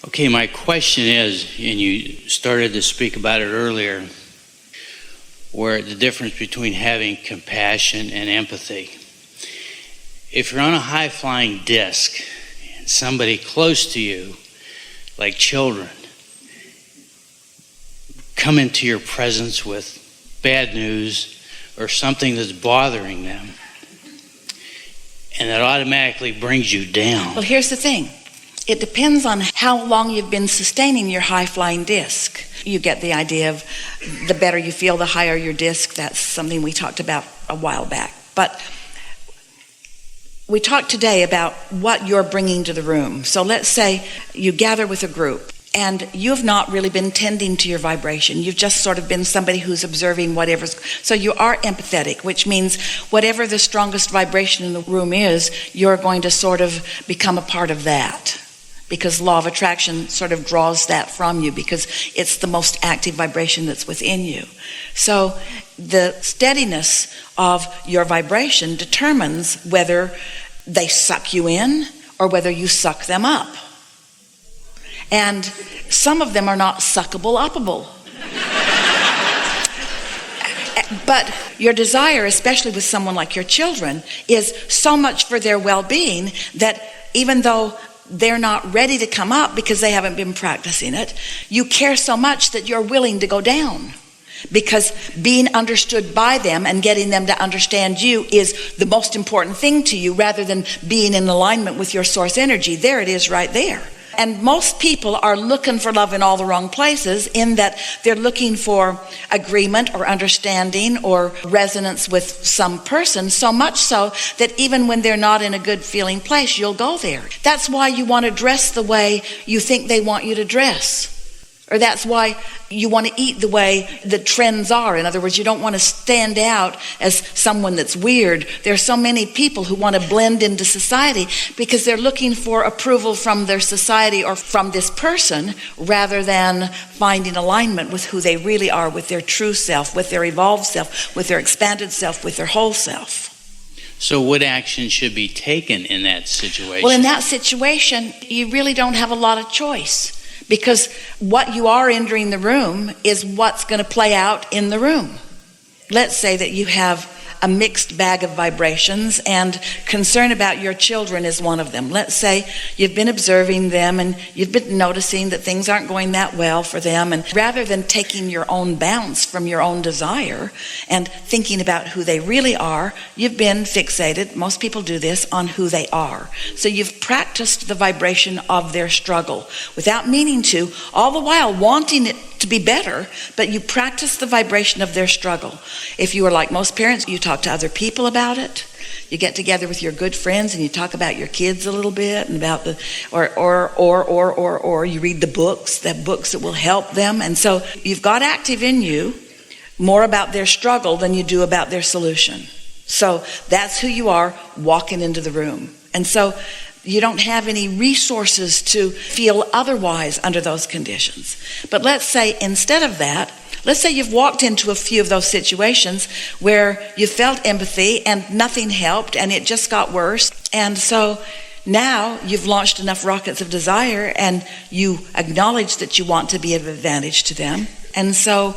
Okay, my question is, and you started to speak about it earlier, where the difference between having compassion and empathy. If you're on a high-flying disc and somebody close to you, like children, come into your presence with bad news or something that's bothering them, and that automatically brings you down. Well, here's the thing. It depends on how long you've been sustaining your high-flying disc. You get the idea of the better you feel, the higher your disc. That's something we talked about a while back. But we talked today about what you're bringing to the room. So let's say you gather with a group and you've not really been tending to your vibration. You've just sort of been somebody who's observing whatever's. So you are empathetic, which means whatever the strongest vibration in the room is, you're going to sort of become a part of that. Because law of attraction sort of draws that from you because it's the most active vibration that's within you. So the steadiness of your vibration determines whether they suck you in or whether you suck them up. And some of them are not suckable, uppable. But your desire, especially with someone like your children, is so much for their well-being that even though they're not ready to come up because they haven't been practicing it, you care so much that you're willing to go down. Because being understood by them and getting them to understand you is the most important thing to you rather than being in alignment with your source energy. There it is right there. And most people are looking for love in all the wrong places, in that they're looking for agreement or understanding or resonance with some person, so much so that even when they're not in a good feeling place, you'll go there. That's why you want to dress the way you think they want you to dress. Or that's why you want to eat the way the trends are. In other words, you don't want to stand out as someone that's weird. There are so many people who want to blend into society because they're looking for approval from their society or from this person rather than finding alignment with who they really are, with their true self, with their evolved self, with their expanded self, with their whole self. So what action should be taken in that situation? Well, in that situation, you really don't have a lot of choice. Because what you are entering the room is what's going to play out in the room. Let's say that you have a mixed bag of vibrations, and concern about your children is one of them. Let's say you've been observing them and you've been noticing that things aren't going that well for them, and rather than taking your own bounce from your own desire and thinking about who they really are, you've been fixated, most people do this, on who they are. So you've practiced the vibration of their struggle without meaning to, all the while wanting it to be better, but you practice the vibration of their struggle. If you are like most parents, you talk to other people about it. You get together with your good friends and you talk about your kids a little bit and about the or you read the books that will help them. And so you've got active in you more about their struggle than you do about their solution. So that's who you are walking into the room. And so you don't have any resources to feel otherwise under those conditions. But let's say instead of that, let's say you've walked into a few of those situations where you felt empathy and nothing helped and it just got worse. And so now you've launched enough rockets of desire and you acknowledge that you want to be of advantage to them. And so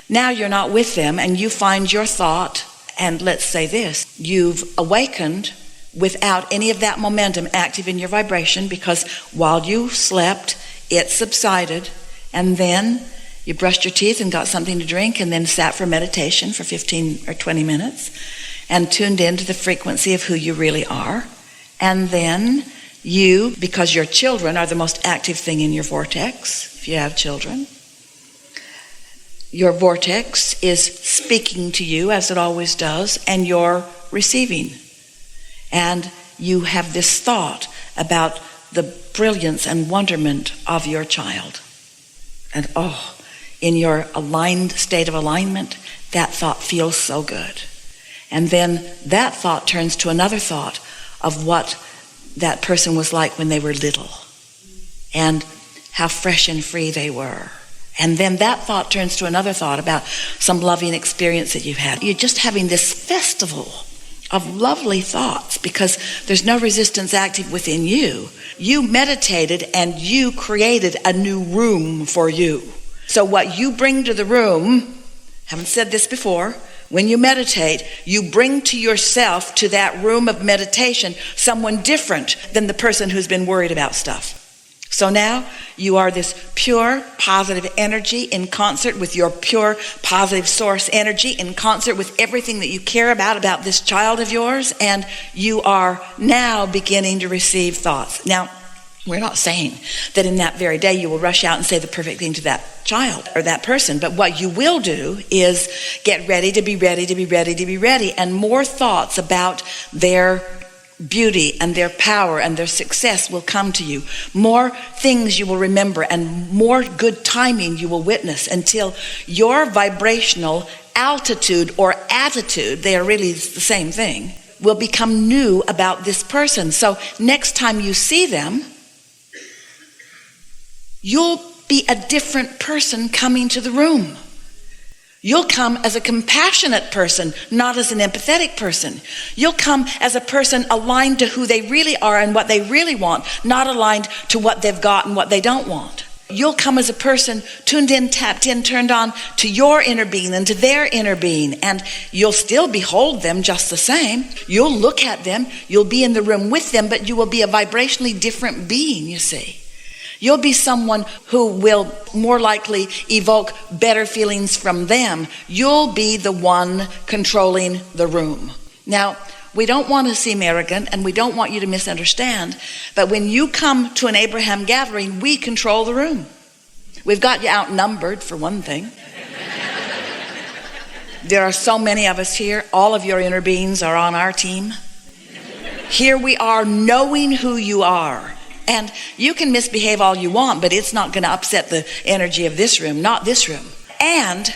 now you're not with them and you find your thought, and let's say this, you've awakened without any of that momentum active in your vibration, because while you slept, it subsided, and then you brushed your teeth and got something to drink and then sat for meditation for 15 or 20 minutes and tuned into the frequency of who you really are. And then you, because your children are the most active thing in your vortex, if you have children, your vortex is speaking to you as it always does, and you're receiving. And you have this thought about the brilliance and wonderment of your child. And in your aligned state of alignment, that thought feels so good. And then that thought turns to another thought of what that person was like when they were little and how fresh and free they were. And then that thought turns to another thought about some loving experience that you've had. You're just having this festival of lovely thoughts because there's no resistance active within you. You meditated and you created a new room for you. So what you bring to the room, haven't said this before, when you meditate, you bring to yourself, to that room of meditation, someone different than the person who's been worried about stuff. So now you are this pure, positive energy in concert with your pure, positive source energy, in concert with everything that you care about this child of yours, and you are now beginning to receive thoughts. Now, we're not saying that in that very day you will rush out and say the perfect thing to that child or that person, but what you will do is get ready to be ready, to be ready, to be ready, and more thoughts about their beauty and their power and their success will come to you. More things you will remember and more good timing you will witness until your vibrational altitude or attitude, they are really the same thing, will become new about this person. So next time you see them, you'll be a different person coming to the room. You'll come as a compassionate person, not as an empathetic person. You'll come as a person aligned to who they really are and what they really want, not aligned to what they've got and what they don't want. You'll come as a person tuned in, tapped in, turned on to your inner being and to their inner being, and you'll still behold them just the same. You'll look at them, you'll be in the room with them, but you will be a vibrationally different being, you see. You'll be someone who will more likely evoke better feelings from them. You'll be the one controlling the room. Now, we don't want to seem arrogant and we don't want you to misunderstand, but when you come to an Abraham gathering, we control the room. We've got you outnumbered, for one thing. There are so many of us here. All of your inner beings are on our team. Here we are knowing who you are. And you can misbehave all you want, but it's not going to upset the energy of this room, not this room. And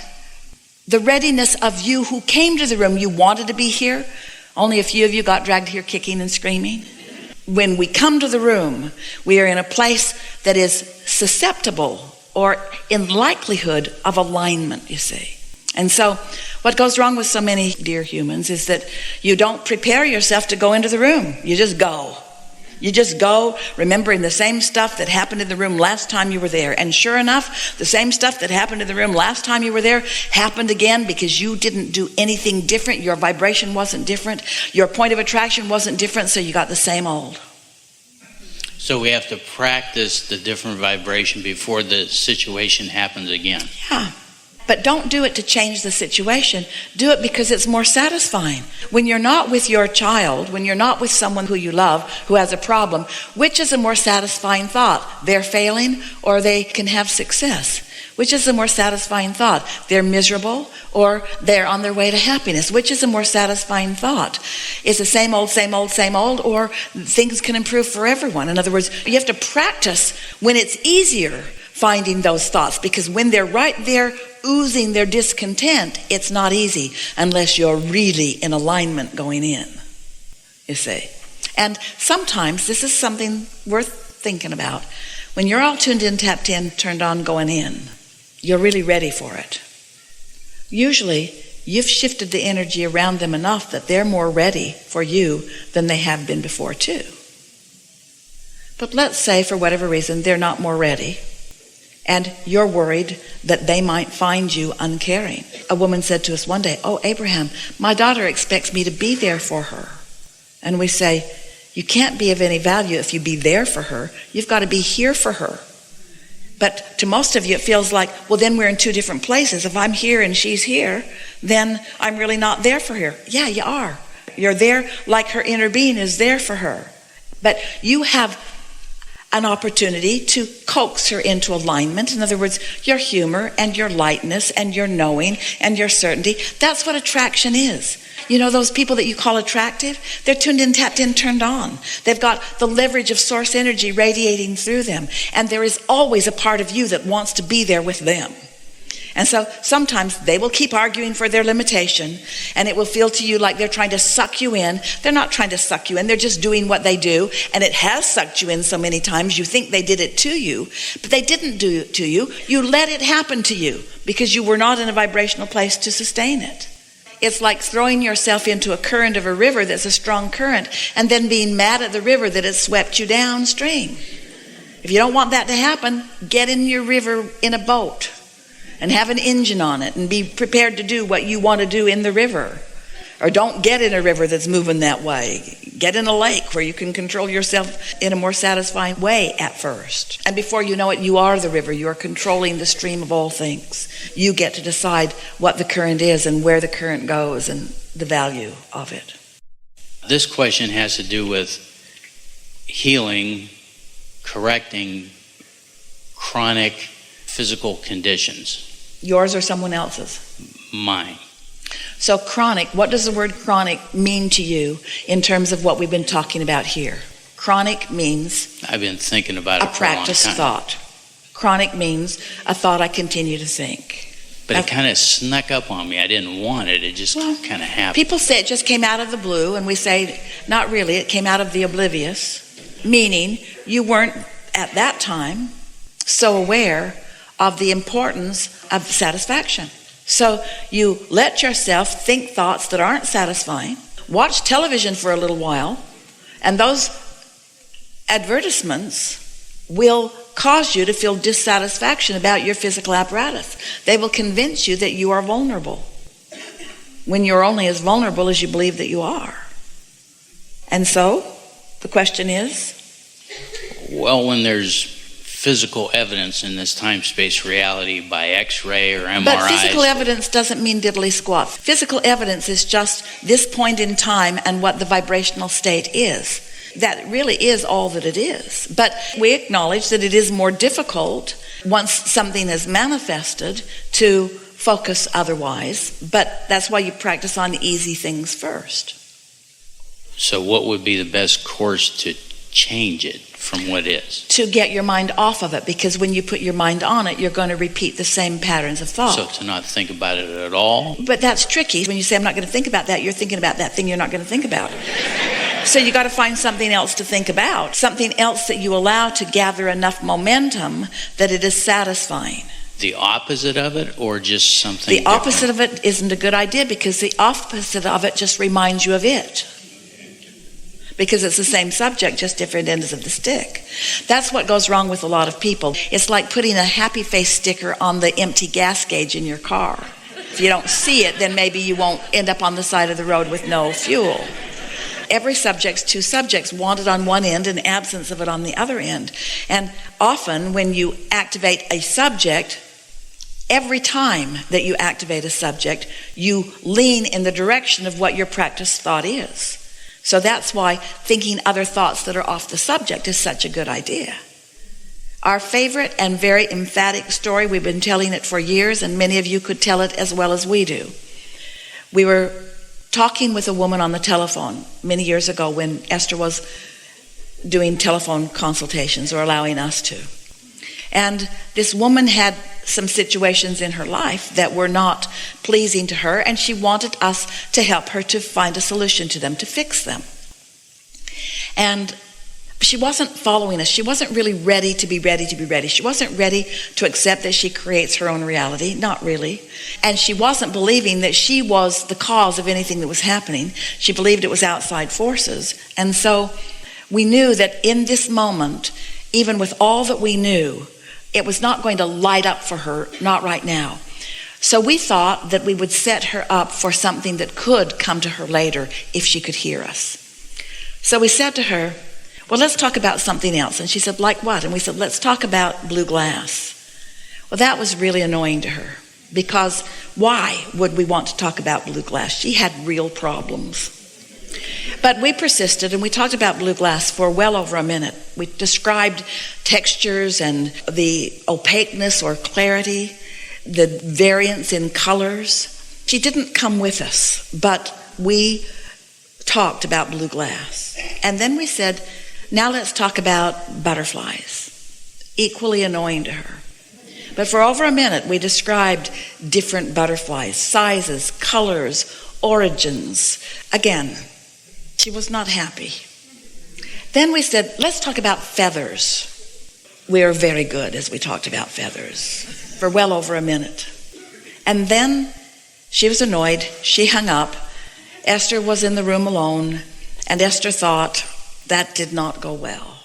the readiness of you who came to the room, you wanted to be here. Only a few of you got dragged here kicking and screaming. When we come to the room, we are in a place that is susceptible or in likelihood of alignment, you see. And so what goes wrong with so many dear humans is that you don't prepare yourself to go into the room. You just go. You just go remembering the same stuff that happened in the room last time you were there. And sure enough, the same stuff that happened in the room last time you were there happened again because you didn't do anything different. Your vibration wasn't different. Your point of attraction wasn't different, so you got the same old. So we have to practice the different vibration before the situation happens again. Yeah. But don't do it to change the situation. Do it because it's more satisfying. When you're not with your child, when you're not with someone who you love, who has a problem, which is a more satisfying thought? They're failing or they can have success? Which is a more satisfying thought? They're miserable or they're on their way to happiness? Which is a more satisfying thought? It's the same old, same old, same old, or things can improve for everyone. In other words, you have to practice when it's easier finding those thoughts, because when they're right there oozing their discontent, it's not easy unless you're really in alignment going in, you see. And sometimes this is something worth thinking about. When you're all tuned in, tapped in, turned on, going in, you're really ready for it. Usually, you've shifted the energy around them enough that they're more ready for you than they have been before too. But let's say for whatever reason they're not more ready, and you're worried that they might find you uncaring. A woman said to us one day, "Oh, Abraham, my daughter expects me to be there for her." And we say, you can't be of any value if you be there for her. You've got to be here for her. But to most of you, it feels like, well, then we're in two different places. If I'm here and she's here, then I'm really not there for her. Yeah, you are. You're there like her inner being is there for her. But you have an opportunity to coax her into alignment. In other words, your humor and your lightness and your knowing and your certainty. That's what attraction is. You know those people that you call attractive? They're tuned in, tapped in, turned on. They've got the leverage of source energy radiating through them. And there is always a part of you that wants to be there with them. And so sometimes they will keep arguing for their limitation, and it will feel to you like they're trying to suck you in. They're not trying to suck you in. They're just doing what they do, and it has sucked you in so many times you think they did it to you, but they didn't do it to you. You let it happen to you because you were not in a vibrational place to sustain it. it's like throwing yourself into a current of a river that's a strong current and then being mad at the river that it swept you downstream. If you don't want that to happen, get in your river in a boat and have an engine on it and be prepared to do what you want to do in the river. Or don't get in a river that's moving that way. Get in a lake where you can control yourself in a more satisfying way at first. And before you know it, you are the river. You are controlling the stream of all things. You get to decide what the current is and where the current goes and the value of it. This question has to do with healing, correcting chronic physical conditions. Yours or someone else's? Mine. So chronic, what does the word chronic mean to you in terms of what we've been talking about here? Chronic means I've been thinking about it a for a long practice time. thought. Chronic means a thought I continue to think. But it kind of snuck up on me. I didn't want it. It just kind of happened. People say it just came out of the blue, and we say, not really, it came out of the oblivious, meaning you weren't at that time so aware of the importance of satisfaction. So you let yourself think thoughts that aren't satisfying, watch television for a little while, and those advertisements will cause you to feel dissatisfaction about your physical apparatus. They will convince you that you are vulnerable when you're only as vulnerable as you believe that you are. And so the question is? Well, when there's physical evidence in this time-space reality by X-ray or MRIs. But physical evidence doesn't mean diddly squat. Physical evidence is just this point in time and what the vibrational state is. That really is all that it is. But we acknowledge that it is more difficult once something is manifested to focus otherwise. But that's why you practice on easy things first. So what would be the best course to change it from what is? To get your mind off of it, because when you put your mind on it, you're going to repeat the same patterns of thought. So to not think about it at all? But that's tricky. When you say, I'm not going to think about that, you're thinking about that thing you're not going to think about. So you got to find something else to think about, something else that you allow to gather enough momentum that it is satisfying. The opposite of it, or just something The opposite of it isn't a good idea, because the opposite of it just reminds you of it. Because it's the same subject, just different ends of the stick. That's what goes wrong with a lot of people. It's like putting a happy face sticker on the empty gas gauge in your car. If you don't see it, then maybe you won't end up on the side of the road with no fuel. Every subject's two subjects, wanted on one end and absence of it on the other end. And often when you activate a subject, every time that you activate a subject, you lean in the direction of what your practice thought is. So that's why thinking other thoughts that are off the subject is such a good idea. Our favorite and very emphatic story, we've been telling it for years, and many of you could tell it as well as we do. We were talking with a woman on the telephone many years ago when Esther was doing telephone consultations, or allowing us to. And this woman had some situations in her life that were not pleasing to her, and she wanted us to help her to find a solution to them, to fix them. And she wasn't following us. She wasn't really ready to be ready. She wasn't ready to accept that she creates her own reality, not really. And she wasn't believing that she was the cause of anything that was happening. She believed it was outside forces. And so we knew that in this moment, even with all that we knew, it was not going to light up for her, not right now. So we thought that we would set her up for something that could come to her later if she could hear us. So we said to her, well, let's talk about something else. And she said, like what? And we said, let's talk about blue glass. Well, that was really annoying to her, because why would we want to talk about blue glass? She had real problems. But we persisted, and we talked about blue glass for well over a minute. We described textures and the opaqueness or clarity, the variance in colors. She didn't come with us, but we talked about blue glass. And then we said, now let's talk about butterflies. Equally annoying to her. But for over a minute, we described different butterflies, sizes, colors, origins. Again, she was not happy. Then we said, let's talk about feathers. We are very good as we talked about feathers for well over a minute. And then She was annoyed. She hung up. Esther was in the room alone, and Esther thought, that did not go well.